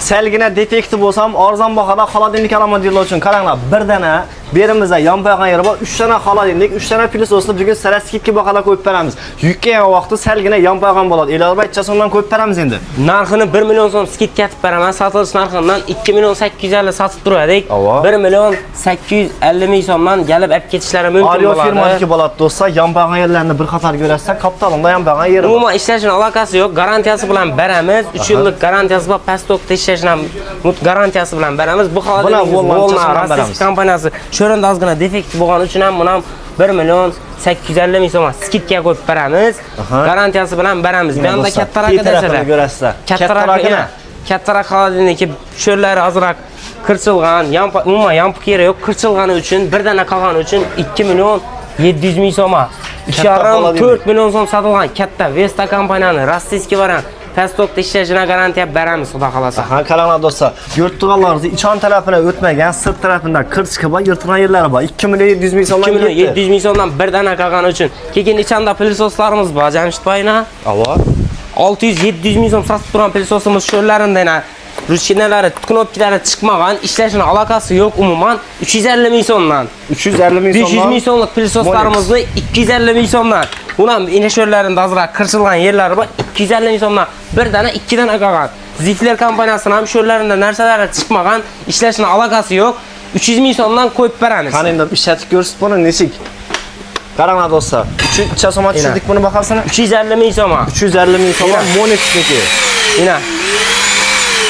Selgina defekti bo'lsam, arzon bahada xolodilnik olaman deylar uchun qaranglar, bir dana berimizda yonpaygan yeri bor, 3 dana xolodilnik, 3 dana pilsosni bugun sizlarga skidka bahada qo'yib beramiz. Yukkagan vaqtda selgina yonpaygan bo'ladi. E'lobay so'mdan qo'yib beramiz endi. Narxini 1 million so'm skidka etib beraman. Sotilish narxidan 2 million 850 sotib turadik. 1 million 850 ming so'mdan gelib olib ketishlari mumkin bo'ladi. Aryo firmadagi bo'ladi do'stlar, yonpaygan yerlarni bir qator ko'rasiz, kapitalda yonpaygan yeri bor. Umuman ishlashning aloqasi yo'q, garantiyasi bilan beramiz. 3 yillik garantiyasi bor, pastokda ishlashning garantiyasi bilan beramiz. Bu holatda Rossiya kompaniyasi sho'rinda ozgina defekt bo'lgani uchun ham buni 1 million 850 ming so'm skidka qo'yib beramiz. Garantiyasi bilan beramiz. Bu yerda kattaroq darajalar ko'rasiz. Kattaroq xolodilniki sho'rlari ozroq qirchilgan, umuman yamp kerak yo'q, qirchilgani uchun bir dana qolgani uchun 2 million 700 ming so'm. 2,5-4 million so'm sotilgan katta Vesta kompaniyani rossiyskiy variant pastokda ishlashini garantiya beramiz, xudo xolasa. Ha, qaranglar do'stlar, yurttuğanlarınızı ichon tarafına o'tmagan, sirt tarafından qirchqi bor, yirtilgan yerlari bor. 2 million 700 ming so'mdan 2 million 700 ming so'mdan bir dana qolgani uchun. Keyin ichonda pilsoslarimiz bor, Jamshidboyna. Avo. 600-700 ming so'm sotib turgan pilsosimiz sho'rlarida rushinalari, knopkalari chiqmagan, ishlashning aloqasi yo'q umuman 350 ming so'mdan. 350 ming so'mdan. 500 ming so'mlik pilsoslarimizni 250 ming so'mdan. Bunam inashorlarida ozroq qirchilgan yerlari bor, 250 ming so'mdan. Bir dana, 2 dana qolgan. Zifler kompaniyasining ham sho'rlarida narsalari chiqmagan, ishlashning aloqasi yo'q. 300 ming so'mdan qo'yib beramiz. Qani endi ishlatib ko'rsatib buni nechik? Qaranglar do'stlar, 3 so'mga tushirdik buni bahosini. 350 ming so'm. 350 ming so'm Monex'niki. Ina.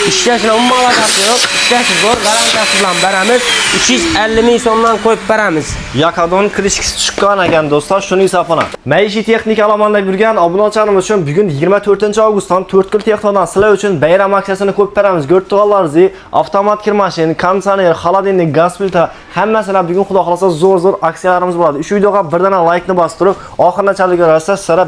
İşlashning umuman aloqasi yo'q. Ishlash zo'r, garantiyasi bilan beramiz. 350 ming so'mdan qo'yib beramiz. Yakadon krishkisi chiqqan ekan do'stlar, shuni hisobına. Maishiy texnika alamanda yurgan obunachilarimiz uchun bugun 24-avgustdan 4 xil texnodan sizlar uchun bayram aksiyasini qo'yib beramiz. Ko'rdilaringiz, avtomat kirmashin, konditsioner, xolodilnik, gaz plita hammasini bugun xudo xolasa zo'r aksiyalarimiz bo'ladi. Shu videoga bir dana like ni bostirib, oxirigacha ko'rasiz, sizlar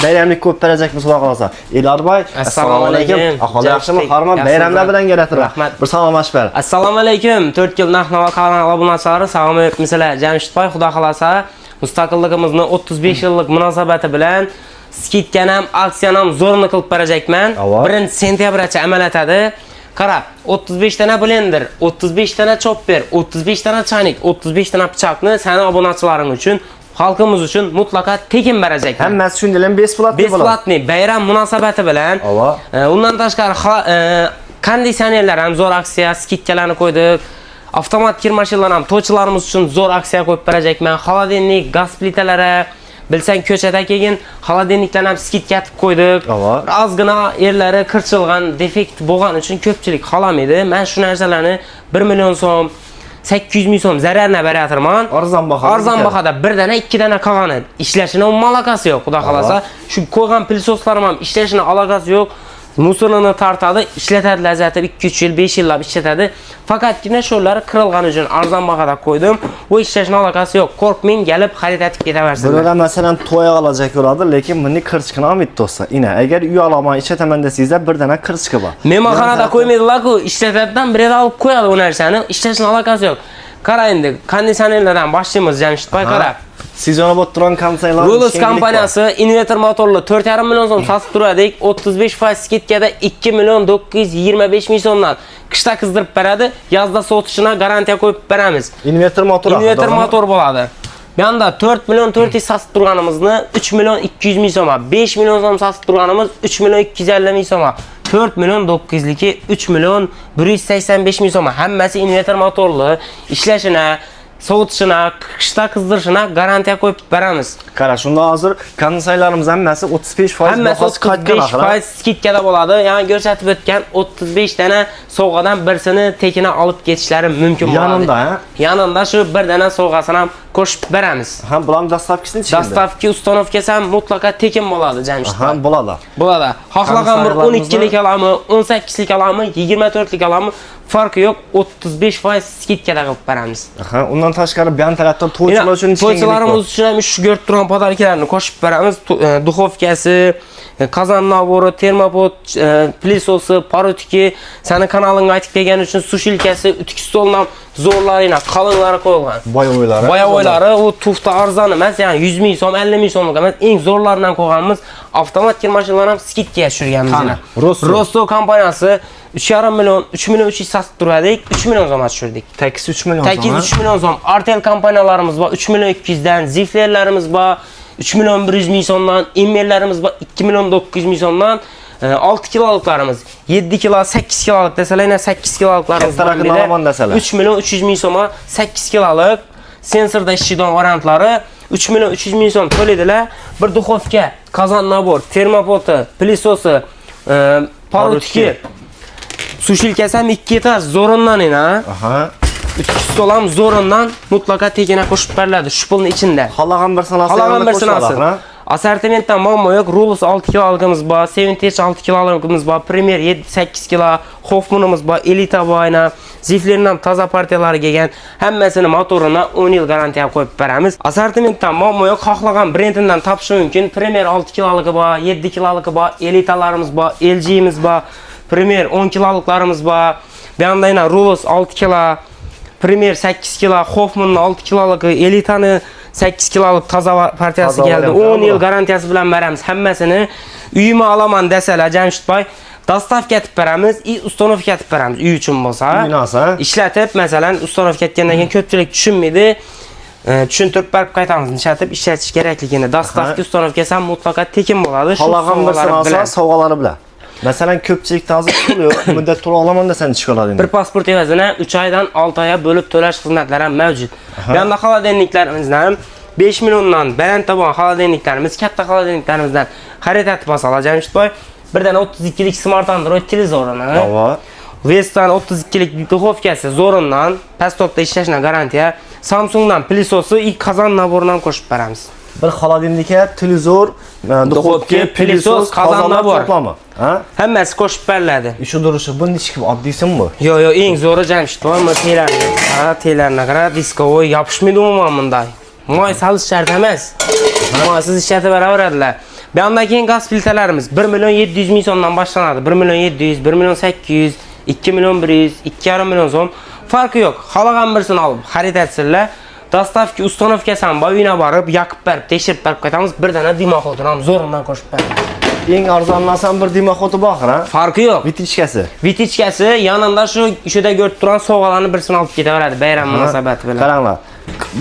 bayramlik qo'yib berajakmiz xudo xolasa. E'lorbay, assalomu alaykum. Ahvol yaxshimi? Hormat bayramlar bilan keladi. Rahmat. Bir salomlashib ber. Assalomu alaykum. 4 yil Nahnovo kanal obunachilari, salom alaykumlar. Jamshidboy, xudo xolasa mustaqilligimizni 35 yillik munosabati bilan skidkani ham, aksiyani ham zo'rni qilib berajakman. 1-sentyabrgacha amal etadi. Qarab, 35 dana blender, 35 dana chopper, 35 dana chaynik, 35 dana pichoqni sana obunachilaring uchun, xalqimiz uchun mutlaqo tekin berajakman. Hammasi shunday besplatni bo'ladi. Besplatni bayram munosabati bilan. Undan tashqari konditsionerlar ham zo'r aksiya, skidkalarni qo'ydik. Avtomat kirmashinlar ham to'chilarimiz uchun zo'r aksiya qo'yib berajakman. Xolodilnik, gaz plitalari, bilsang ko'chada kelgan xolodilniklarni ham skidka etib qo'ydik. Ozgina yerlari qirchilgan, defekt bo'lgani uchun ko'pchilik xohlamaydi. Men shu narsalarni 1 million so'm 800 ming so'm zararni berayotirman. Arzon bahada bir dana, 2 dana qolgani ishlashini umuman aloqasi yo'q, xudo xolasa. Shu qo'ygan pilsoslarim ham ishlashini aloqasi yo'q. Musulini tartadi, ishlatadi, lazzati 2-3 yil, 5 yillab ishlatadi. Faqatgina sho'rlari qirilgani uchun arzon bahada qo'ydim. Bu ishlashning aloqasi yo'q. Qo'rqmang, kelib xarid etib ketaversiniz. Bular masalan to'y olajak bo'ladi, lekin buni qirchqini olmaydi do'stlar. Ina, agar uy olaman ishlataman desangizlar, bir dana qirchqi bor. Mehmonxonada qo'ymaydilar-ku, ishlatadidan bir yerda olib qo'yadi bu narsani. Ishlashning aloqasi yo'q. Qara endi, konditsionerlardan boshlaymiz, Jamshidboy, qara. Sizona bot turan konditsionerlar. Rulus kompaniyasi invertor motorli 4,5 million so'm sotib turadik. 35% skidkada 2 million 925 ming so'mdan qishda qizdirib beradi. Yozda sotishini garantiya qo'yib beramiz. Invertor motor bo'ladi. Bu yerda 4 million 400 sotib turganimizni 3 million 200 ming so'm, 5 million so'm sotib turganimiz 3 million 250 ming so'm. 4 million 900liki 3 million 185 ming so'm. Hammasi invertor motorli, ishlashini, sovutishini, qishda qizdirishini garantiya qo'yib beramiz. Qara, shunda hozir konditsionerlarimiz hammasi 35% bahosi qaytgan axir. 35% skidkada bo'ladi. Ya'ni ko'rsatib o'tgan 35 dana sovg'adan birsini tekina olib ketishlari mumkin bo'ladi. Yanında shu bir dana sovg'asini ham qo'shib beramiz. Ha, bularning dastavkasini ichida. Dastavka ustanovkasi ham mutlaqo tekin bo'ladi, Jamshid. Ha, bo'ladi. Bo'ladi. Xohlagan bir 12lik olami, 18lik olami, 24lik olami, farqi yo'q, 35% skidkada qilib beramiz. Ha, undan tashqari bilan tarafdan to'ychilar uchun to'ychilarimiz uchun ham shu ko'rib turgan podarkalarni qo'shib beramiz. Duxovkasi, Kazan naboru, termopod, plisosu, parotiki, senin kanalına aytıp kelgen üçün su şilkesi, ütük stolundan zorlarıyla, kalınları koyulgan. Boyovoylari. Boyovoylari u tufta arzon emas, yani 100 ming so'm, 50 ming so'mlik emas, eng zo'rlaridan qo'yganmiz. Avtomat kirmashinalar ham skidga tushirganmiz yana. Rosto kompaniyasi 3,5 million, 3 million 300 satib turardik, 3 million so'mga tushirdik. Tekiz 3 million. Tekiz 3 million so'm. Artel kompaniyalarimiz bor, 3 million 200 dan, Ziflerlerimiz bor, 3 million 100 ming so'mdan, Immellerimiz bor, 2 million 900 ming so'mdan. 6 kiloliklarımız, 7 kilo, 8 kilolik deseler yine 8 kiloliklarımız var. 3 milyon 300 ming so'ma 8 kilolik sensorda ishlaydigan variantlari 3 milyon 300 ming so'm to'laydilar. Bir duxovka, kazan nabor, termopoti, plisosi, parotiki, su shilkasi ham 2 etaj zo'rindan ina. Aha. Ütki stol ham zo'rindan mutlaka tegina qo'shib beriladi shu pulning ichida. Xalagan bir sanasi. Xalagan bir sanasi. Assortimentdan muammo yo'q. Rulus 6 kiloligimiz bor, Sevintage 6 kiloligimiz bor, Premier 7-8 kilo, Hoffman'imiz bor, Elita bor ayna. Ziflerning ham toza partiyalari kelgan. Hammasini motorini 10 yil garantiya qo'yib beramiz. Assortimentdan muammo yo'q. Xohlagan brendidan topish mumkin. Premier 6 kiloligi bor, 7 kiloligi bor, Elitalarimiz bor, LG'imiz bor, Premier 10 kiloliklarimiz bor. Bu yoqda yana Rulus 6 kilo, Premier 8 kilo, Hoffman'ning 6 kiloligi, Elitani 8 kiloluk toza partiyasi geldi. 10 yil garantiyasi bilan beramiz. Hammasini uyima alaman deseler Jamshid boy, dostavka etib beramiz, uстановка etib beramiz. Uy uchun bo'lsa. Ishlatib, masalan, uстановка etgandan keyin ko'pchilik tushunmaydi. Tushuntirib berib qaytamiz, ishlatib ishlatish kerakligini. Dostavka uстановкасы ham mutlaqo tekin bo'ladi. Xalagan bir sanasi sovg'alari bilan. Masalan, ko'pchilik hozir pul yo'q, muddat to'la olaman desan chiqoladi endi. Bir pasport evazini 3 oydan 6 oyga bo'lib to'lash xizmatlari ham mavjud. Bu yoqda xolodilniklarimizni 5 milliondan baland bo'lgan xolodilniklarimiz, katta xolodilniklarimizdan xarid etib olsalar Jamshid boy, birdan 32 lik Smart Android televizorini, Vestan 32 lik duxovkasi zo'rindan, pastokda ishlashina garantiya, Samsungdan plisosi, ilk qozon naboridan qo'shib beramiz. Bir xolodilnikka, televizor, duxovka, plisos, qozon nabor to'plami. Hammasi qo'shib beriladi. Shu durishi bu nechki oddiysin bu? Yo'q, eng zo'ri Jamshid boy, telarni qara, diskovoy yopishmaydi umuman bunday. Moy salish shart emas. Moysiz ishlatib beraveradilar. Bu yoqdan keyin gaz filtrlarimiz 1 million 700 ming so'mdan boshlanadi. 1 million 700, 1 million 800, 2 million 100, 2,5 million so'm. Farqi yo'q. Xalagan birsini olib xarid etsinlar. Dostavka uстановкасы ham uyina borib, yoqib berib, tekshirib berib qaytamiz. Bir dana dimoxodini ham zo'rindan qo'shib beramiz. Eng arzonlasan bir dimoxodi bor, ha? Farqi yo'q. Vitichkasi. Vitichkasi yanında shuda ko'rib turgan sovg'alarni birsini olib ketaveradi bayram munosabati bilan. Qaranglar.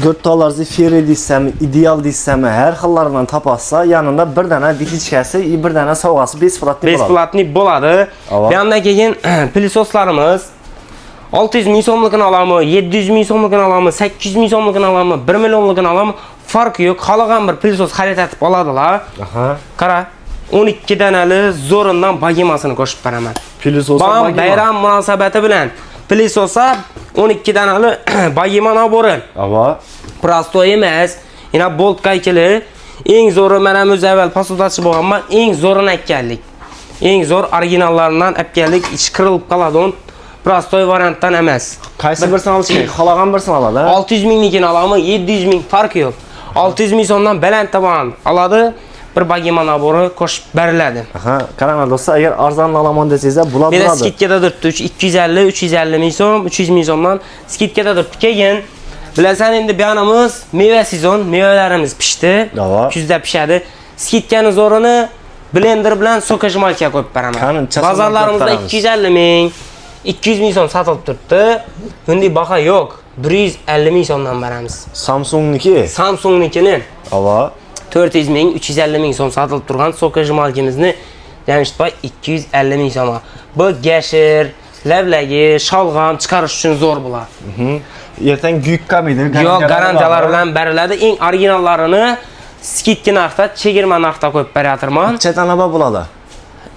Go'rtolarni Ferri deysami, ideal deysami, har xillaridan topasa, yanında bir dana vitichkasi, bir dana sovg'asi besplatni bo'ladi. Besplatni bo'ladi. Bu yoqdan keyin plisoslarimiz 600 ming so'mligini olamiz, 700 ming so'mligini olamiz, 800 ming so'mligini olamiz, 1 millionligini olamiz. Farqi yo'q. Xalagan bir plisos xarid etib oladilar. Qara, 12 danali zo'rindan bagimasini qo'shib beraman. Plisosa bayram munosabati bilan plisosa 12 danali bagima nabori. Prostoy emas, yana bolt qaykili, eng zo'ri mana o'z avval pasodachi bo'lganman, eng zo'rini aytganlik. Eng zo'r originallaridan olib keldik, ichi qirilib qoladi. Prostoy variantdan emas. Qaysi birsini olish kerak? Xalagan birsini oladi. 600 mingnikini olamiz, 700 ming farqi yo'q. 600 ming so'mdan baland taban oladi. Bir bagima nabori qo'shib beriladi. Qaranglar do'stlar, agar arzon olaman desangizlar, bo'ladi. Menda skidkada turibdi 250, 350 ming so'm, 300 ming so'mdan skidkada turibdi. Keyin bilasan endi bu yoqimiz meva sezon, mevalarimiz pishdi. Kuzda pishadi. Skidkani zo'rini blender bilan sokajmalka qo'yib beraman. Bozorlarimizda 250 ming, 200 ming so'm sotilib turibdi. Bunday baho yo'q. 150 ming so'mdan beramiz. Samsungniki. Samsungnikini. 400 ming, 350 ming so'm sotilib turgan sokajmalkimizni Jamshid boy 250 ming so'm. Bu gashir, lavlagi, sholg'om chiqarish uchun zo'r bo'ladi. Ertang guyuk qolmaydi. Yo'q, garantiyalar bilan beriladi. Eng originallarini skidki narxda, chegirma narxda qo'yib berayotirman. Chetanlaba bo'ladi.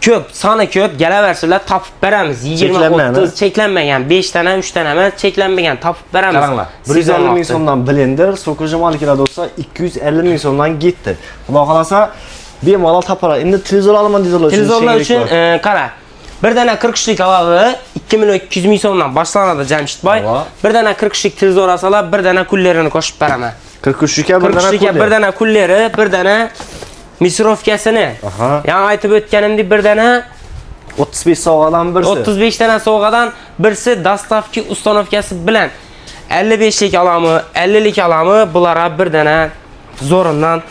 Ko'p, soni ko'p, kelaversinlar, topib beramiz. 20-30 cheklanmagan, 5 dana, 3 dana emas, cheklanmagan topib beramiz. Qaranglar, 150 ming so'mdan blender, sokajmalkalar do'stsa 250 ming so'mdan ketdi. Xudo xolasa bemalol topalar. Endi televizor olaman deydilar. Televizorlar uchun qara. Bir dana 43 lik avval 2 million 200 ming so'mdan boshlanadi Jamshid boy. Bir dana 43 lik televizor olsalar, bir dana kullerini qo'shib beraman. 43 ga bir dana kulleri, bir dana kulleri, bir dana Misrovkasini. Aha. Yani aytib o'tganimdek bir dana 35 sovg'adan birisi. 35 dana sovg'adan birisi dastavki ustanovkasi bilan 55lik alami, 50lik alami bulara bir dana zo'rindan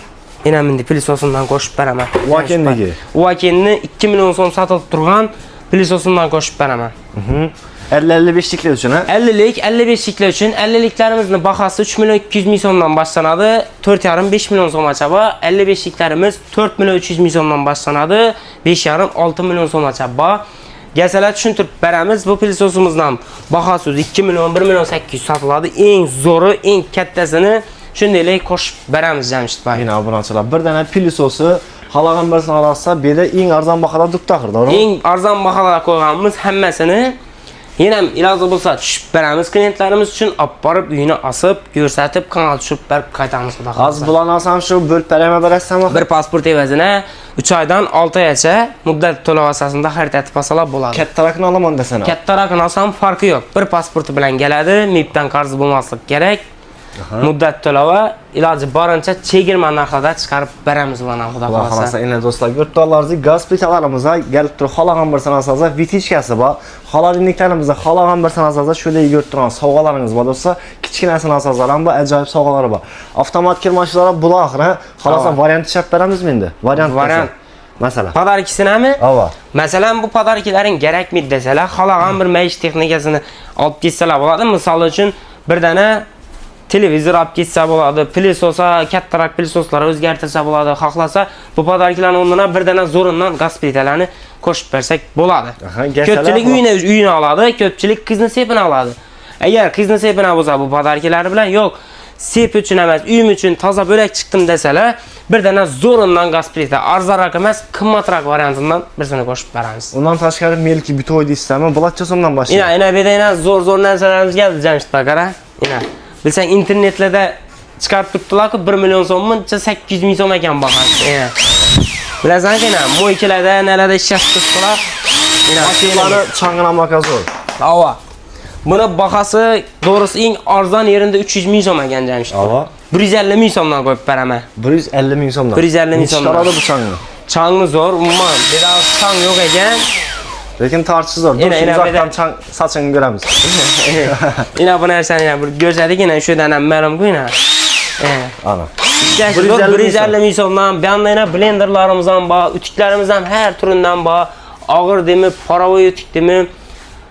enamindi pilisosundan qo'shib beraman. Uakenligi. Uakenni 2 million so'm sotilib turgan pilisosundan qo'shib beraman. 50-55'liklar uchun ha? 50lik, 55'liklar uchun 50'liklarimizni bahası 3 milyon 200 ming so'mdan boshlanadi. 4,5-5 million so'mgacha bor. 55'liklarimiz 4 milyon 300 ming so'mdan boshlanadi. 5,5-6 million so'mgacha bor. Gelseler tushuntirib beramiz. Bu pilisosimizdan bahası 2 milyon 1 milyon 800 sotiladi. Eng zo'ri, eng kattasini shundaylik qo'shib beramiz Jamshid bey. Yine obunachilar bir dana pilisosi xalagan birisini olsa, bu yerda eng arzon bahoda duqtaxir, to'g'rimi? Eng arzon baholar qo'yganmiz hammasini yana ham iloji bo'lsa tushib beramiz klientlarimiz uchun, olib borib uyini asib, ko'rsatib, kanal tushib berib qaytamiz xudo Az bulan olsam shu bo'lib berama berasizmi? Bir pasport evazine 3 aydan 6 oygacha muddat to'lov asosida xarid pasalar bo'ladi. Kattaroqni olaman desana. Kattaroqni olsam farqi yo'q. Bir pasporti bilan keladi, MIPdan qarzi bo'lmasligi kerak. Muddat to'lovi iloji boricha chegirma narxida chiqarib beramiz mana xudo xolasa. Endi do'stlar, ko'rib gaz plitalarimizda kelib turib xolagan bir sanasazda vitichkasi bor. Xolodilniklarimizda xolagan bir sanasazda shunday ko'rib turgan sovg'alaringiz bor do'stlar. Kichkinasini olsangizlar ham bu ajoyib sovg'alar bor. Avtomat kirmashinalar buloqni, xolasa variant chap beramizmi endi? Variant. Masalan. Podarkisinami? Ava. Masalan, bu podarkilaring kerakmi desalar, xolagan bir maishiy texnikasini olib ketsalar bo'ladi. Misol uchun bir dana televizor olib ketsa bo'ladi, pilisosa, kattaroq pilsoslarni o'zgartirsa bo'ladi, xohlasa bu podarkilarning o'rnina bir dana zo'rindan gaz plitalarni qo'shib bersak bo'ladi. Ko'pchilik uyini oladi, ko'pchilik qizni sepini oladi. Agar qizni sepini bo'lsa bu podarkilar bilan yo'q, sep uchun emas, uyim uchun toza bo'lak chiqdim desalar, bir dana zo'rindan gaz plita arzonroq emas, qimmatroq variantidan birsini qo'shib beramiz. Undan tashqari melki bitoy deysizmi? Bulatcha so'mdan boshlaydi. Ina bedayna zo'r narsalarimiz keldi Jamshid qara. Ina bilsang internetlarda chiqarib turibdilar-ku 1 million so'mmi, 800 ming so'm ekan bahasi. Bilasan-ku, mo'ykilarda, nalarda ishlatishdilar. Mashinalari chang'inamoq zo'r. Ava. Buni bahasi to'g'risi eng arzon yerinde 300 ming so'm ekan Jamshid. Ava. 150 ming so'mdan qo'yib beraman. 150 ming so'mdan. 150 ming so'mdan. Chiqaradi bu changni. Changni zo'r, umuman, biraz chang yo'q ekan. Lekin tortishi zo'r. Uzoqdan chang sochini ko'ramiz. Ina bu narsani bir ko'rsadik, shu dana ma'lum-ku ina. Ana. 150 ming so'mdan, bu yerda blenderlarimiz ham bor, utiklarimiz ham har turidan bor. Og'ir demi, parovoy utik demi,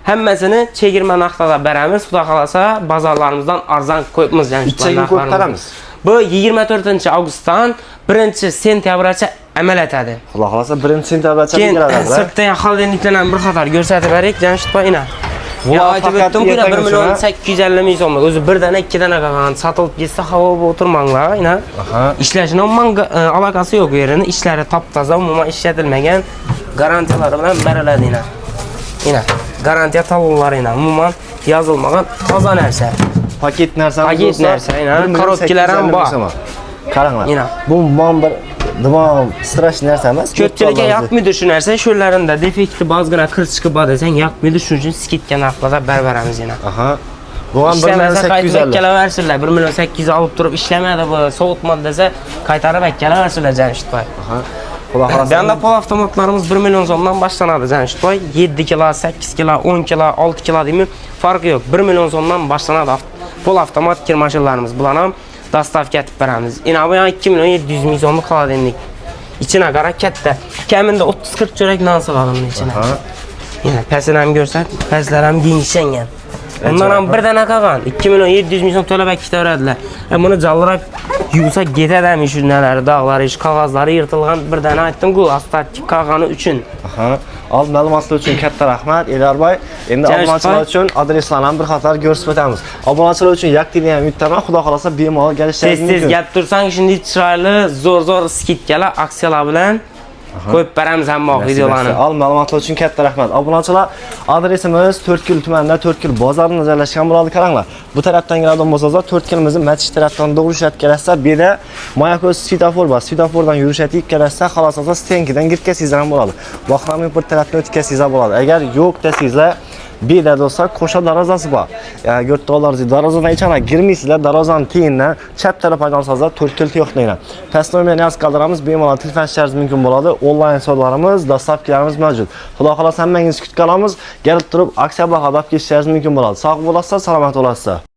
hammasini chegirma narxida beramiz. Xudo xolasa, bozorlarimizdan arzon qo'yibmiz Jamshid. 3 kun qo'yib beramiz. Bu 24-avgustdan 1-sentyabrgacha amal etadi. Xudo xolasa 1-sentyabrgacha keladi. Sirtdan xoldenliklarni ham bir qator ko'rsatib berik Jamshid boyina. Ya aytib o'tdim-ku 1 million 850 ming so'm. O'zi bir dana, ikki dana qolgan sotilib ketsa havo o'tirmanglar, ina. Ishlashning umuman aloqasi yo'q yerini. Ishlari top-toza, umuman ishlatilmagan, garantiyalari bilan beriladi ina. Ina, garantiya talonlari ina, umuman yozilmagan toza narsa. Paket narsa, ina, korobkalar ham bor. Qaranglar. Ina. Bu bir Dumam strash narsa emas. Ko'pchilikga yoqmaydi shu narsa. Shularında defekti ba'zigina kirchiqi bor desang, yoqmaydi, shuning uchun skidga narxlarda beramiz yana. Aha. Bu ham 1 million 850. Kelaversirlar. 1 million 800 olib turib ishlamadi bu, sovuqmadi desa, qaytarib kelaversirlar Jamshid boy. Aha. Xudo xolasa. Bunda pol avtomatlarimiz 1 million so'mdan boshlanadi Jamshid boy. 7 kilo, 8 kilo, 10 kilo, 6 kilo deymi, farqi yo'q. 1 million so'mdan boshlanadi pol avtomat kir mashinlarimiz. Bular ham dastavka etib beramiz. Ina bu 2 million 700 ming so'mlik xolodilnik. İçine qara katta. Kamida 30-40 cho'rak non sig'adi ichine. Yana pasini ham ko'rsat, paslar ham gengishlangan. Undan ham bir dana qolgan. 2 million 700 ming so'm to'lab ketaveradilar. Buni jallirab yuvsa ketadimi shu nalari, dog'lari, qog'ozlari yirtilgan bir dana aytdim-ku, astartik qolgani uchun. Aha. Al ma'lumotlar uchun katta rahmat Elarboy. Endi obunachilar uchun adreslarni ham bir qator ko'rsatib o'tamiz. Obunachilar uchun yakdili ham yutaman, xudo xolasa bemalol kelishingiz mumkin. Tez gap tursang, shunday chiroyli, zo'r skidkalar, aksiyalar bilan qo'yib beramiz hamma videolarni. Al ma'lumotlar uchun katta rahmat. Obunachilar, adresimiz 4kil tumanida 4kil bozorida joylashgan bo'ladi, qaranglar. Bu tarafdan keladigan bo'lsangiz 4kilimizni Matish tarafdan to'g'rishlab kelasizlar. Bu yerda Mayako'z svetofor bor. Svetofordan yurishib kelasizlar, xalosa stenkidan girib kelsangizlar ham bo'ladi. Vaqtlarni bir tarafdan o'tkazsangizlar bo'ladi. Agar yo'q desangizlar, Bir de dostlar koşa darazası var. Yani gördüğünüz gibi darazadan içine girmişsizler. Darazanın tiyinle çap tarafından alsanızlar 4 kilit yok deyinə. Pəs nömrəni yaz qaldırımız benim olan telefon şərz mümkün buladı. Online sorularımız, dastlabkilərimiz mövcud. Xuda xalas həmməyiniz küt qalamız. Gəlib durub aksiya bax adap geçişləriniz mümkün buladı. Sağ olasınız, salamat olasınız.